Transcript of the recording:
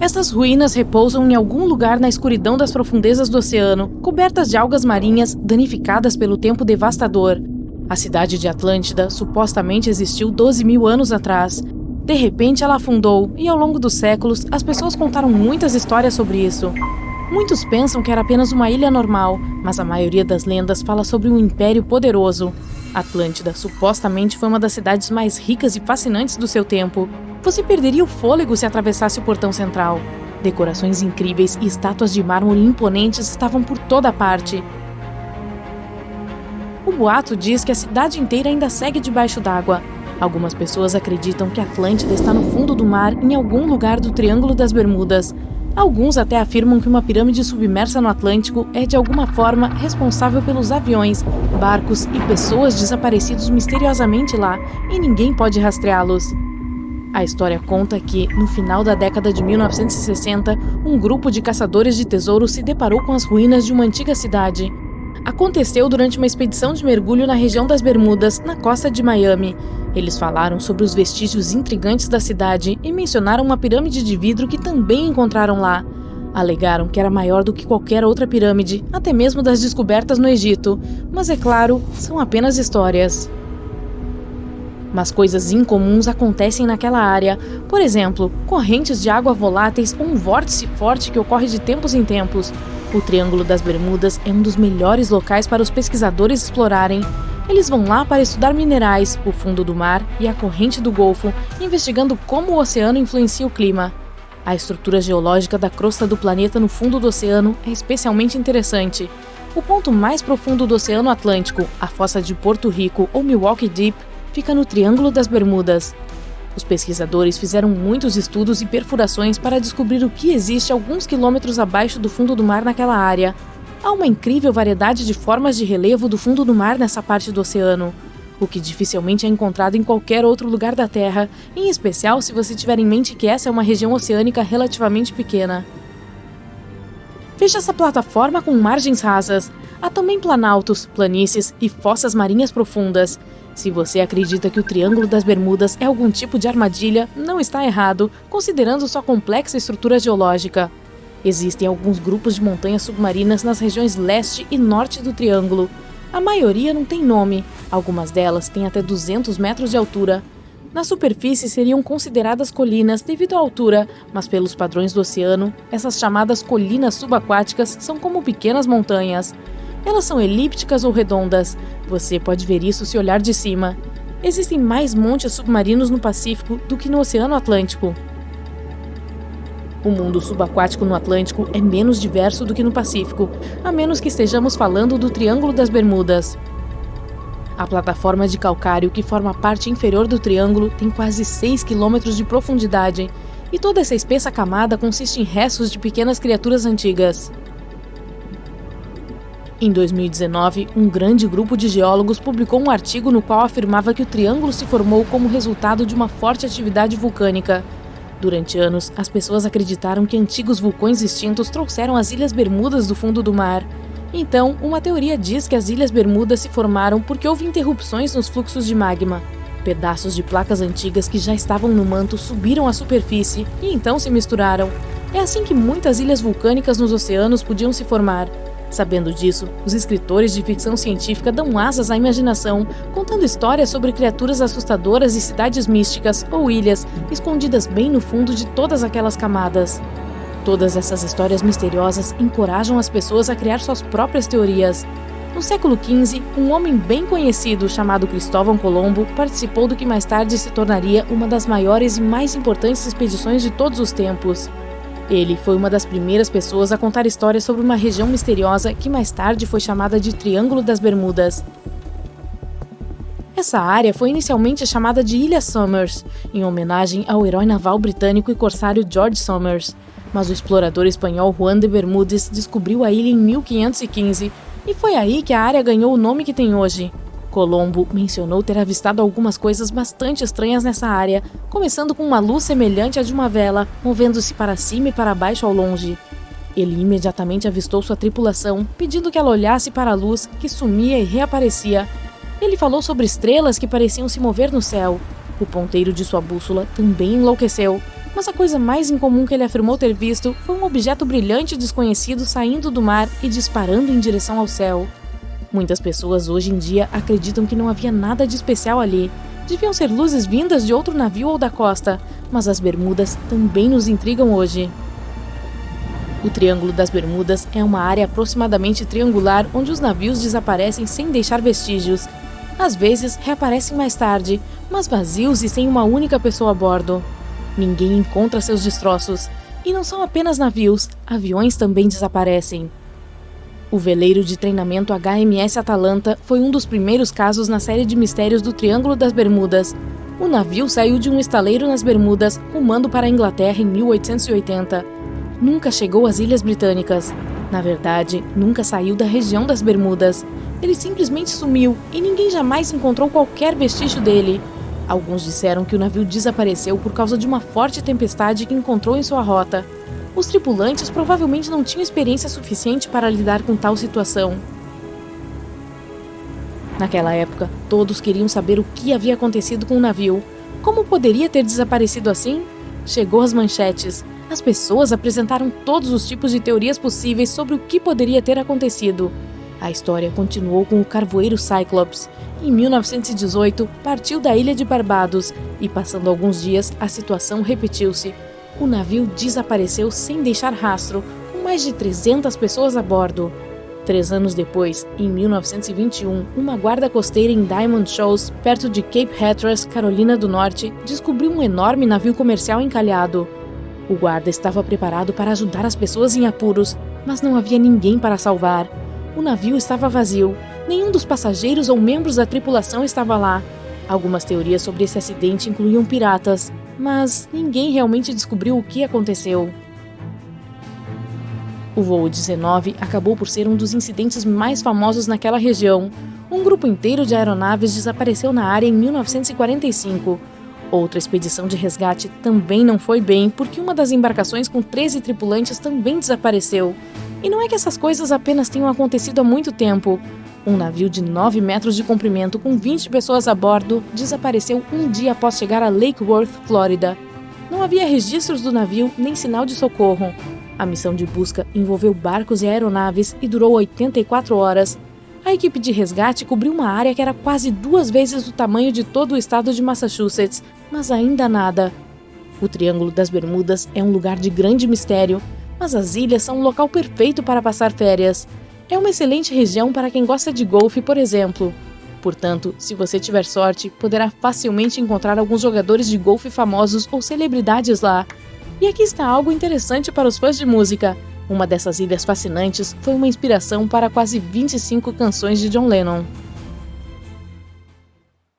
Essas ruínas repousam em algum lugar na escuridão das profundezas do oceano, cobertas de algas marinhas danificadas pelo tempo devastador. A cidade de Atlântida supostamente existiu 12.000 anos atrás. De repente ela afundou e ao longo dos séculos as pessoas contaram muitas histórias sobre isso. Muitos pensam que era apenas uma ilha normal, mas a maioria das lendas fala sobre um império poderoso. Atlântida supostamente foi uma das cidades mais ricas e fascinantes do seu tempo. Você perderia o fôlego se atravessasse o portão central. Decorações incríveis e estátuas de mármore imponentes estavam por toda parte. O boato diz que a cidade inteira ainda segue debaixo d'água. Algumas pessoas acreditam que Atlântida está no fundo do mar em algum lugar do Triângulo das Bermudas. Alguns até afirmam que uma pirâmide submersa no Atlântico é de alguma forma responsável pelos aviões, barcos e pessoas desaparecidos misteriosamente lá e ninguém pode rastreá-los. A história conta que, no final da década de 1960, um grupo de caçadores de tesouros se deparou com as ruínas de uma antiga cidade. Aconteceu durante uma expedição de mergulho na região das Bermudas, na costa de Miami. Eles falaram sobre os vestígios intrigantes da cidade e mencionaram uma pirâmide de vidro que também encontraram lá. Alegaram que era maior do que qualquer outra pirâmide, até mesmo das descobertas no Egito. Mas é claro, são apenas histórias. Mas coisas incomuns acontecem naquela área. Por exemplo, correntes de água voláteis ou um vórtice forte que ocorre de tempos em tempos. O Triângulo das Bermudas é um dos melhores locais para os pesquisadores explorarem. Eles vão lá para estudar minerais, o fundo do mar e a corrente do Golfo, investigando como o oceano influencia o clima. A estrutura geológica da crosta do planeta no fundo do oceano é especialmente interessante. O ponto mais profundo do Oceano Atlântico, a fossa de Porto Rico ou Milwaukee Deep, fica no Triângulo das Bermudas. Os pesquisadores fizeram muitos estudos e perfurações para descobrir o que existe alguns quilômetros abaixo do fundo do mar naquela área. Há uma incrível variedade de formas de relevo do fundo do mar nessa parte do oceano, o que dificilmente é encontrado em qualquer outro lugar da Terra, em especial se você tiver em mente que essa é uma região oceânica relativamente pequena. Veja essa plataforma com margens rasas. Há também planaltos, planícies e fossas marinhas profundas. Se você acredita que o Triângulo das Bermudas é algum tipo de armadilha, não está errado, considerando sua complexa estrutura geológica. Existem alguns grupos de montanhas submarinas nas regiões leste e norte do Triângulo. A maioria não tem nome, algumas delas têm até 200 metros de altura. Na superfície seriam consideradas colinas devido à altura, mas pelos padrões do oceano, essas chamadas colinas subaquáticas são como pequenas montanhas. Elas são elípticas ou redondas. Você pode ver isso se olhar de cima. Existem mais montes submarinos no Pacífico do que no Oceano Atlântico. O mundo subaquático no Atlântico é menos diverso do que no Pacífico, a menos que estejamos falando do Triângulo das Bermudas. A plataforma de calcário que forma a parte inferior do triângulo tem quase 6 km de profundidade, e toda essa espessa camada consiste em restos de pequenas criaturas antigas. Em 2019, um grande grupo de geólogos publicou um artigo no qual afirmava que o triângulo se formou como resultado de uma forte atividade vulcânica. Durante anos, as pessoas acreditaram que antigos vulcões extintos trouxeram as Ilhas Bermudas do fundo do mar. Então, uma teoria diz que as Ilhas Bermudas se formaram porque houve interrupções nos fluxos de magma. Pedaços de placas antigas que já estavam no manto subiram à superfície e então se misturaram. É assim que muitas ilhas vulcânicas nos oceanos podiam se formar. Sabendo disso, os escritores de ficção científica dão asas à imaginação, contando histórias sobre criaturas assustadoras e cidades místicas ou ilhas escondidas bem no fundo de todas aquelas camadas. Todas essas histórias misteriosas encorajam as pessoas a criar suas próprias teorias. No século XV, um homem bem conhecido chamado Cristóvão Colombo participou do que mais tarde se tornaria uma das maiores e mais importantes expedições de todos os tempos. Ele foi uma das primeiras pessoas a contar histórias sobre uma região misteriosa que mais tarde foi chamada de Triângulo das Bermudas. Essa área foi inicialmente chamada de Ilha Somers, em homenagem ao herói naval britânico e corsário George Somers, mas o explorador espanhol Juan de Bermúdez descobriu a ilha em 1515 e foi aí que a área ganhou o nome que tem hoje. Colombo mencionou ter avistado algumas coisas bastante estranhas nessa área, começando com uma luz semelhante à de uma vela, movendo-se para cima e para baixo ao longe. Ele imediatamente avistou sua tripulação, pedindo que ela olhasse para a luz, que sumia e reaparecia. Ele falou sobre estrelas que pareciam se mover no céu. O ponteiro de sua bússola também enlouqueceu. mas a coisa mais incomum que ele afirmou ter visto foi um objeto brilhante desconhecido saindo do mar e disparando em direção ao céu. Muitas pessoas hoje em dia acreditam que não havia nada de especial ali. Deviam ser luzes vindas de outro navio ou da costa, mas as Bermudas também nos intrigam hoje. O Triângulo das Bermudas é uma área aproximadamente triangular onde os navios desaparecem sem deixar vestígios. Às vezes, reaparecem mais tarde, mas vazios e sem uma única pessoa a bordo. Ninguém encontra seus destroços. E não são apenas navios, aviões também desaparecem. O veleiro de treinamento HMS Atalanta foi um dos primeiros casos na série de mistérios do Triângulo das Bermudas. O navio saiu de um estaleiro nas Bermudas, rumando para a Inglaterra em 1880. Nunca chegou às Ilhas Britânicas. Na verdade, nunca saiu da região das Bermudas. Ele simplesmente sumiu e ninguém jamais encontrou qualquer vestígio dele. Alguns disseram que o navio desapareceu por causa de uma forte tempestade que encontrou em sua rota. Os tripulantes provavelmente não tinham experiência suficiente para lidar com tal situação. Naquela época, todos queriam saber o que havia acontecido com o navio. Como poderia ter desaparecido assim? Chegou às manchetes. As pessoas apresentaram todos os tipos de teorias possíveis sobre o que poderia ter acontecido. A história continuou com o carvoeiro Cyclops. Em 1918, partiu da ilha de Barbados e, passando alguns dias, a situação repetiu-se. O navio desapareceu sem deixar rastro, com mais de 300 pessoas a bordo. 3 anos depois, em 1921, uma guarda costeira em Diamond Shoals, perto de Cape Hatteras, Carolina do Norte, descobriu um enorme navio comercial encalhado. O guarda estava preparado para ajudar as pessoas em apuros, mas não havia ninguém para salvar. O navio estava vazio. Nenhum dos passageiros ou membros da tripulação estava lá. Algumas teorias sobre esse acidente incluíam piratas, mas ninguém realmente descobriu o que aconteceu. O voo 19 acabou por ser um dos incidentes mais famosos naquela região. Um grupo inteiro de aeronaves desapareceu na área em 1945. Outra expedição de resgate também não foi bem, porque uma das embarcações com 13 tripulantes também desapareceu. E não é que essas coisas apenas tenham acontecido há muito tempo. Um navio de 9 metros de comprimento com 20 pessoas a bordo desapareceu um dia após chegar a Lake Worth, Flórida. Não havia registros do navio nem sinal de socorro. A missão de busca envolveu barcos e aeronaves e durou 84 horas. A equipe de resgate cobriu uma área que era quase 2 vezes o tamanho de todo o estado de Massachusetts, mas ainda nada. O Triângulo das Bermudas é um lugar de grande mistério, mas as ilhas são um local perfeito para passar férias. É uma excelente região para quem gosta de golfe, por exemplo. Portanto, se você tiver sorte, poderá facilmente encontrar alguns jogadores de golfe famosos ou celebridades lá. E aqui está algo interessante para os fãs de música. Uma dessas ilhas fascinantes foi uma inspiração para quase 25 canções de John Lennon.